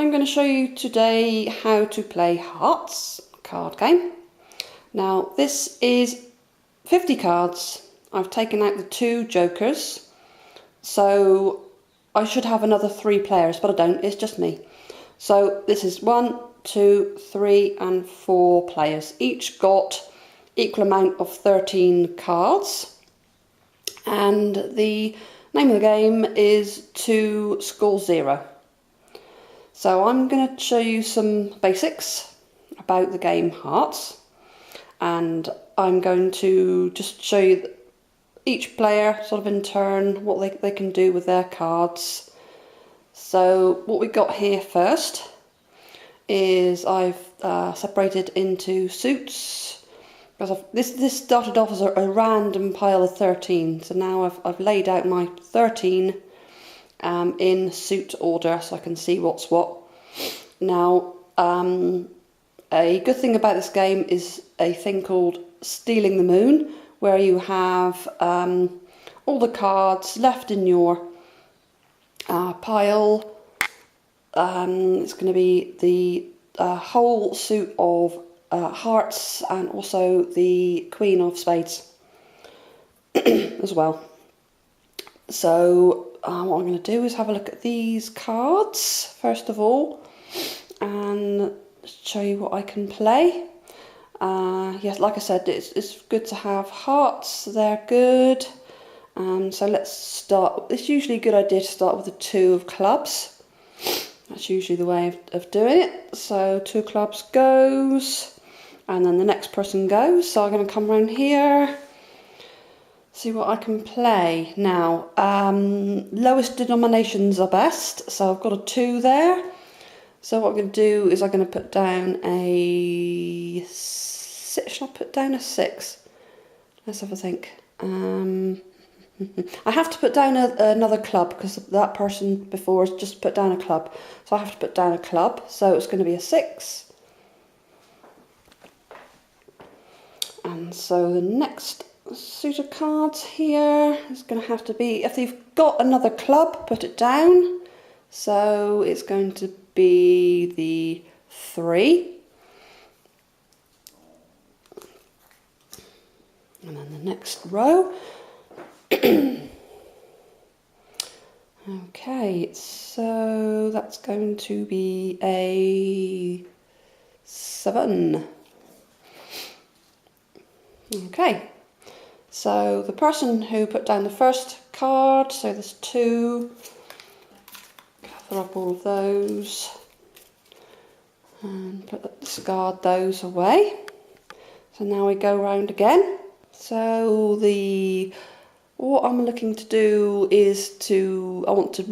I'm going to show you today how to play Hearts card game. Now this is 50 cards. I've taken out the 2 jokers, so I should have another 3 players, but I don't, it's just me. So this is 1, 2, 3 and 4 players. Each got equal amount of 13 cards, and the name of the game is to score 0. So I'm going to show you some basics about the game Hearts, and I'm going to just show you each player sort of in turn what they can do with their cards. So what we got here first is I've separated into suits, because this started off as a random pile of 13, so now I've laid out my 13 in suit order so I can see what's what. Now a good thing about this game is a thing called Stealing the Moon, where you have all the cards left in your pile. It's going to be the whole suit of hearts and also the Queen of Spades as well. So what I'm going to do is have a look at these cards first of all and show you what I can play. Yes, like I said, it's good to have hearts, they're good. So let's start. It's usually a good idea to start with the 2 of clubs. That's usually the way of doing it. So 2 of clubs goes, and then the next person goes. So I'm going to come around here, see what I can play. Now, lowest denominations are best, so I've got a 2 there. So what I'm going to do is I'm going to put down a 6. Shall I put down a 6? Let's have a think. I have to put down another club because that person before has just put down a club. So I have to put down a club. So it's going to be a 6. And so the next suit of cards here is going to have to be, if you've got another club, put it down. So it's going to be the 3. And then the next row. Okay, so that's going to be a 7. Okay, so the person who put down the first card, so there's 2, gather up all of those and discard those away. So now we go round again. So what I'm looking to do is what I want to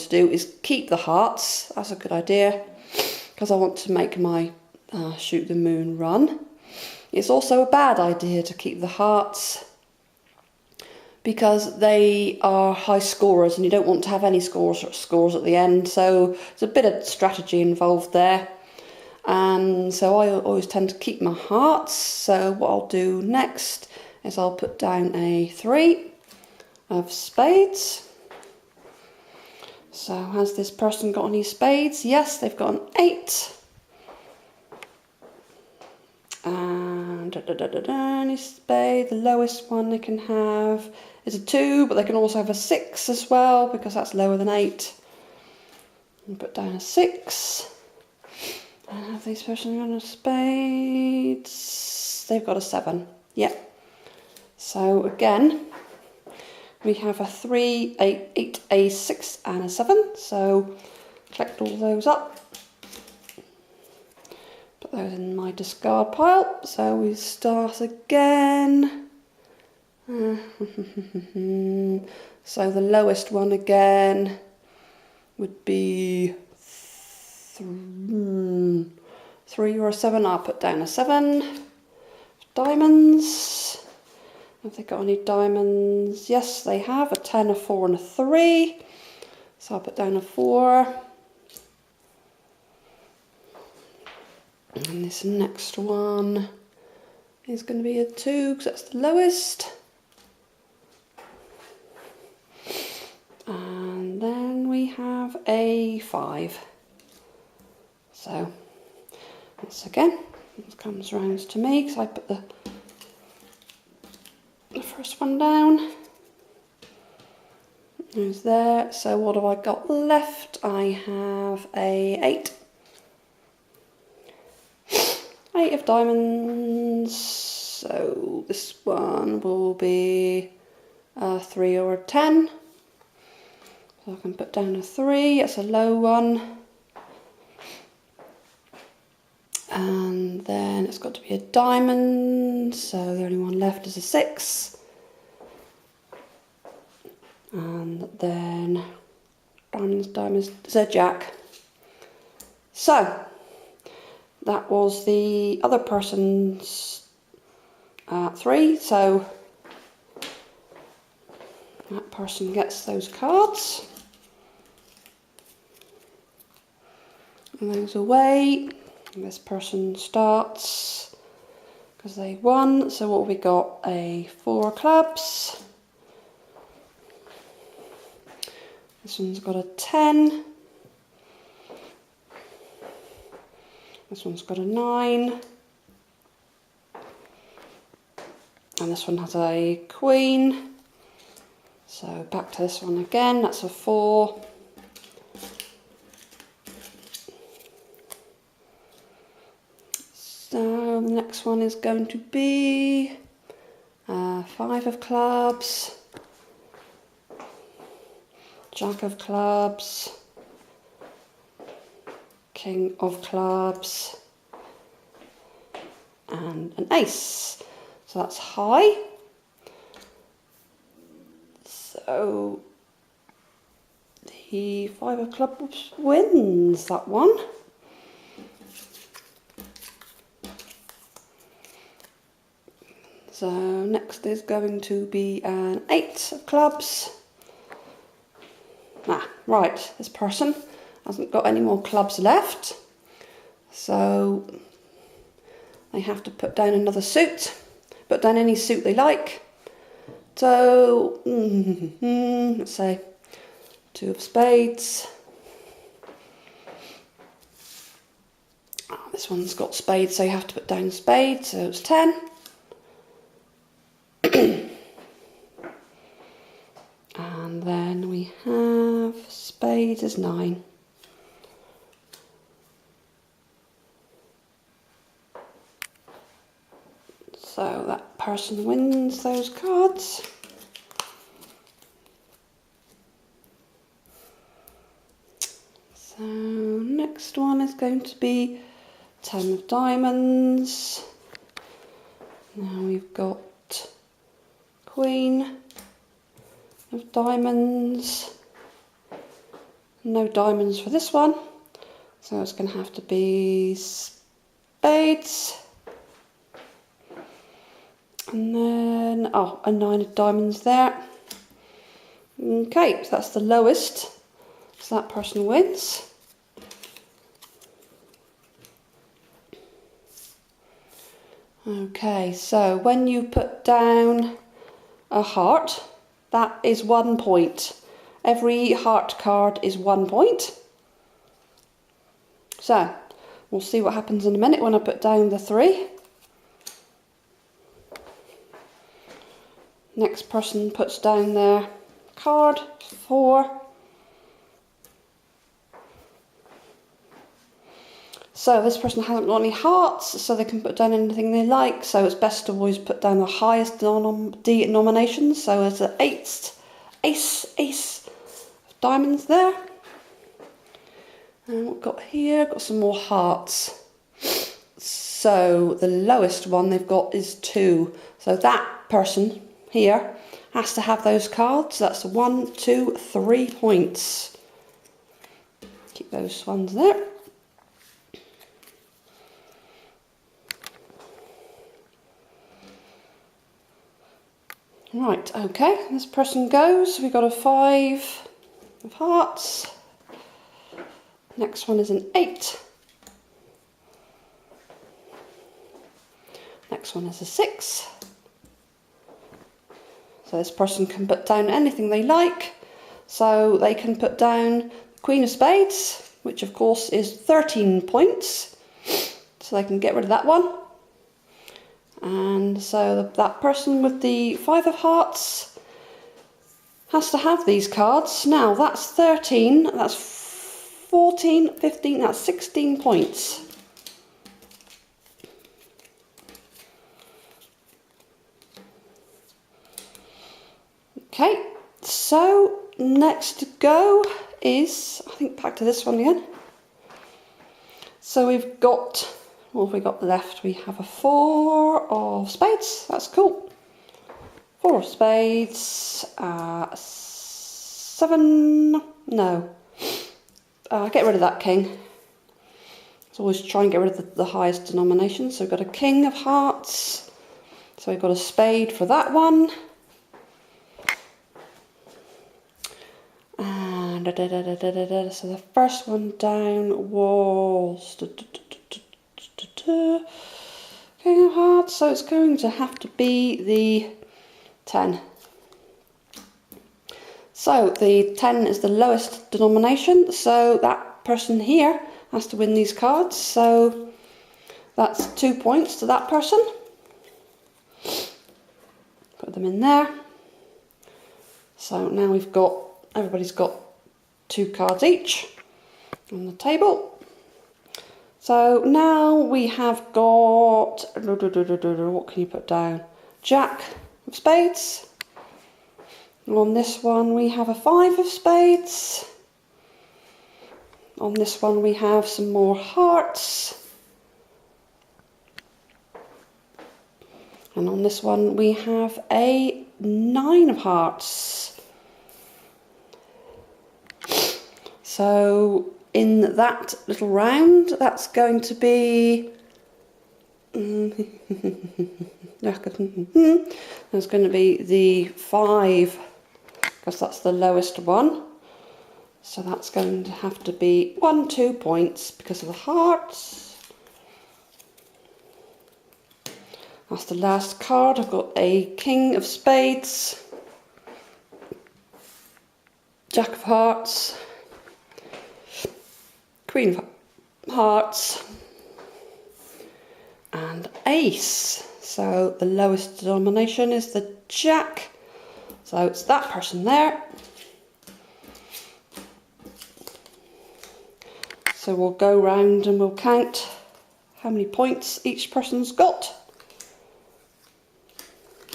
do is keep the hearts. That's a good idea, because I want to make my shoot the moon run. It's also a bad idea to keep the hearts because they are high scorers and you don't want to have any scores at the end. So there's a bit of strategy involved there. So I always tend to keep my hearts. So what I'll do next is I'll put down a 3 of spades. So has this person got any spades? Yes, they've got an 8. And any spade, the lowest one they can have is a 2, but they can also have a 6 as well because that's lower than 8. And put down a 6. And have these person got a spades? They've got a 7. Yep. So again, we have a 3, 8, a 6 and a 7. So collect all those up. Put those in my discard pile. So we start again. So the lowest one again would be 3 or a 7. I'll put down a 7. Diamonds. Have they got any diamonds? Yes, they have. A 10, a 4 and a 3. So I'll put down a 4. And this next one is going to be a 2 because that's the lowest. And then we have a 3, 5. So once again, it comes round to me because I put the first one down. There's there. So what have I got left? I have a 8. 8 of diamonds. So this one will be a 3 or a 10. So I can put down a 3. It's a low one. And then it's got to be a diamond. So the only one left is a 6. And then diamonds, it's a jack. So that was the other person's 3. So that person gets those cards. And those away. And this person starts because they won. So what have we got? A 4 of clubs. This one's got a 10. This one's got a 9. And this one has a queen. So back to this one again, that's a 4. So the next one is going to be 5 of clubs. Jack of clubs, King of clubs, and an ace. So that's high. So the 5 of clubs wins that one. So next is going to be an 8 of clubs. Right, this person hasn't got any more clubs left, so they have to put down another suit, put down any suit they like. So, let's say 2 of spades. Oh, this one's got spades, so you have to put down spades, so it's 10. And then we have spades is 9. So that person wins those cards. So next one is going to be 10 of diamonds. Now we've got queen of diamonds. No diamonds for this one, so it's going to have to be spades. And then, a 9 of diamonds there. Okay, so that's the lowest, so that person wins. Okay, so when you put down a heart, that is 1 point. Every heart card is 1 point. So, we'll see what happens in a minute when I put down the 3. Next person puts down their card, 4. So this person hasn't got any hearts, so they can put down anything they like. So it's best to always put down the highest denominations. So it's an ace of diamonds there. And what we've got here, got some more hearts. So the lowest one they've got is 2. So that person here has to have those cards. That's 1, 2, 3 points. Keep those ones there. Right, okay, this person goes. We've got a 5 of hearts. Next one is an 8. Next one is a 6. So this person can put down anything they like. So they can put down Queen of Spades, which of course is 13 points. So they can get rid of that one. And so that person with the 5 of Hearts has to have these cards. Now that's 13, that's 14, 15, that's 16 points. Okay, so next to go is, I think back to this one again. So we've got, what have we got left? We have a 4 of Spades, that's cool. 4 of Spades, 7, no. Get rid of that king. Let's always try and get rid of the highest denomination. So we've got a King of Hearts. So we've got a spade for that one. And so the first one down was King of Hearts. So it's going to have to be the 10. So the 10 is the lowest denomination, so that person here has to win these cards. So that's 2 points to that person. Put them in there. So now we've got, everybody's got 2 cards each on the table. So now we have got, what can you put down? Jack of Spades. On this one we have a 5 of Spades. On this one we have some more hearts. And on this one we have a 9 of Hearts. So in that little round, that's going to be there's going to be the 5, because that's the lowest one. So that's going to have to be 2 points because of the hearts. That's the last card. I've got a King of Spades, Jack of Hearts, Queen of Hearts, and Ace. So the lowest denomination is the Jack. So it's that person there. So we'll go round and we'll count how many points each person's got.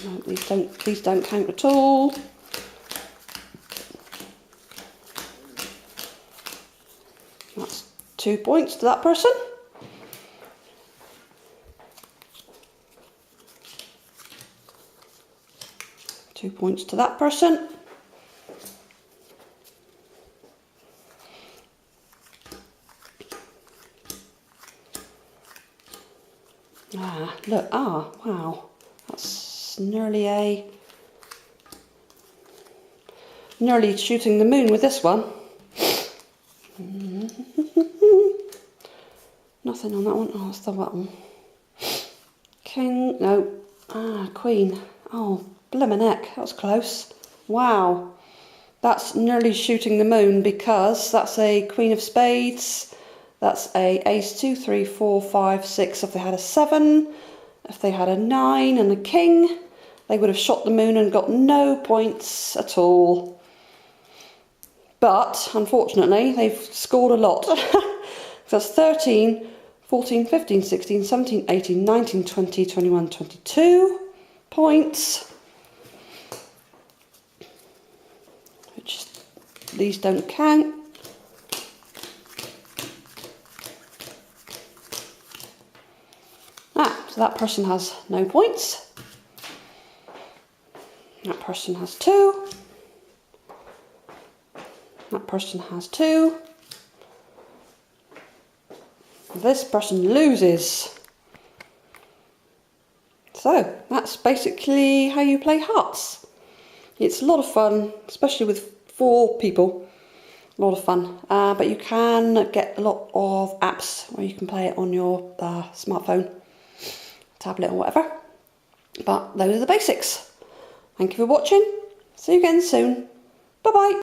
No, please don't count at all. That's 2 points to that person. Two points to that person. Look, wow, that's nearly shooting the moon with this one. Nothing on that one. Oh, it's the one. King, no, Queen. Oh, blimmin' heck, that was close. Wow, that's nearly shooting the moon because that's a Queen of Spades. That's a Ace, 2, 3, 4, 5, 6. If they had a 7, if they had a 9 and a King, they would have shot the moon and got no points at all. But, unfortunately, they've scored a lot. That's 13, 14, 15, 16, 17, 18, 19, 20, 21, 22 points. Which, these don't count. So that person has no points. That person has 2. That person has 2. This person loses. So that's basically how you play hearts. It's a lot of fun, especially with 4 people. A lot of fun. But you can get a lot of apps where you can play it on your smartphone, tablet or whatever. But those are the basics. Thank you for watching. See you again soon. Bye bye.